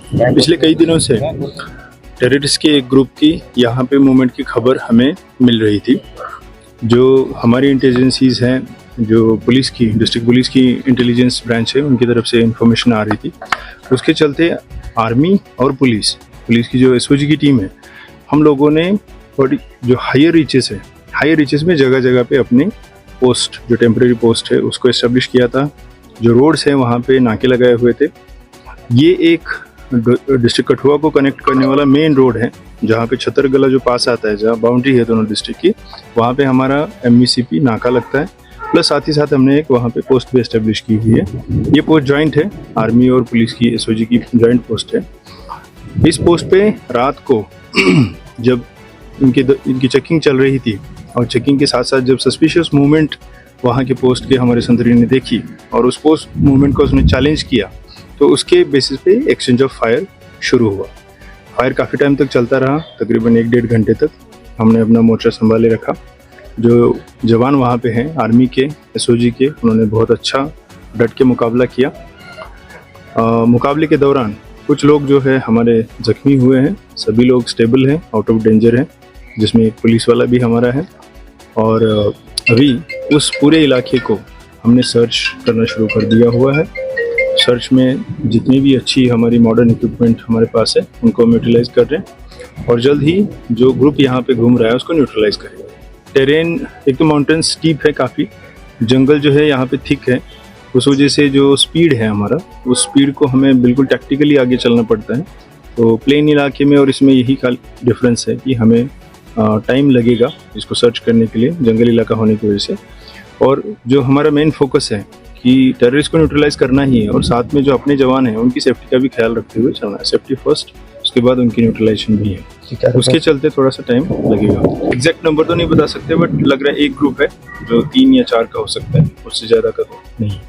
पिछले कई दिनों से टेररिस्ट के एक ग्रुप की यहाँ पे मूवमेंट की खबर हमें मिल रही थी। जो हमारी इंटेलिजेंसीज हैं, जो पुलिस की डिस्ट्रिक्ट पुलिस की इंटेलिजेंस ब्रांच है, उनकी तरफ से इंफॉर्मेशन आ रही थी। उसके चलते आर्मी और पुलिस की जो एसओजी की टीम है, हम लोगों ने जो हायर रीचेस में जगह जगह पे अपने पोस्ट, जो टेम्परेरी पोस्ट है, उसको एस्टेब्लिश किया था। जो रोड्स हैं वहाँ पे नाके लगाए हुए थे। ये एक डिस्ट्रिक्ट कठुआ को कनेक्ट करने वाला मेन रोड है, जहाँ पे छतरगला जो पास आता है, जहाँ बाउंड्री है दोनों डिस्ट्रिक्ट की, वहाँ पे हमारा MVCP नाका लगता है। प्लस साथ ही साथ हमने एक वहाँ पे पोस्ट भी एस्टेब्लिश की हुई है। ये पोस्ट जॉइंट है, आर्मी और पुलिस की एसओजी की जॉइंट पोस्ट है। इस पोस्ट पे रात को जब इनकी चेकिंग चल रही थी, और चेकिंग के साथ साथ जब सस्पिशियस मूवमेंट वहाँ के पोस्ट के हमारे संतरी ने देखी और उस पोस्ट मूवमेंट को उसने चैलेंज किया, तो उसके बेसिस पे एक्सचेंज ऑफ फायर शुरू हुआ। फायर काफ़ी टाइम तक चलता रहा, तकरीबन 1-1.5 घंटे तक हमने अपना मोर्चा संभाले रखा। जो जवान वहाँ पे हैं आर्मी के, एसओजी के, उन्होंने बहुत अच्छा डट के मुकाबला किया। मुकाबले के दौरान कुछ लोग जो है हमारे जख्मी हुए हैं, सभी लोग स्टेबल हैं, आउट ऑफ डेंजर हैं, जिसमें एक पुलिस वाला भी हमारा है। और अभी उस पूरे इलाके को हमने सर्च करना शुरू कर दिया हुआ है। सर्च में जितनी भी अच्छी हमारी मॉडर्न इक्विपमेंट हमारे पास है, उनको हम यूटिलाइज कर रहे हैं, और जल्द ही जो ग्रुप यहाँ पे घूम रहा है उसको न्यूट्रलाइज करेंगे। टेरेन एक तो माउंटेन स्टीप है, काफ़ी जंगल जो है यहाँ पे थिक है, उस वजह से जो स्पीड है हमारा, उस स्पीड को हमें बिल्कुल टैक्टिकली आगे चलना पड़ता है। तो प्लेन इलाके में और इसमें यही डिफरेंस है कि हमें टाइम लगेगा इसको सर्च करने के लिए, जंगल इलाका होने की वजह से। और जो हमारा मेन फोकस है कि टेररिस्ट को न्यूट्रलाइज करना ही है, और साथ में जो अपने जवान हैं उनकी सेफ्टी का भी ख्याल रखते हुए चलना है। सेफ्टी फर्स्ट, उसके बाद उनकी न्यूट्रलाइजेशन भी है। उसके चलते थोड़ा सा टाइम लगेगा। एग्जैक्ट नंबर तो नहीं बता सकते, बट लग रहा है एक ग्रुप है जो 3 या 4 का हो सकता है, उससे ज़्यादा का तो नहीं।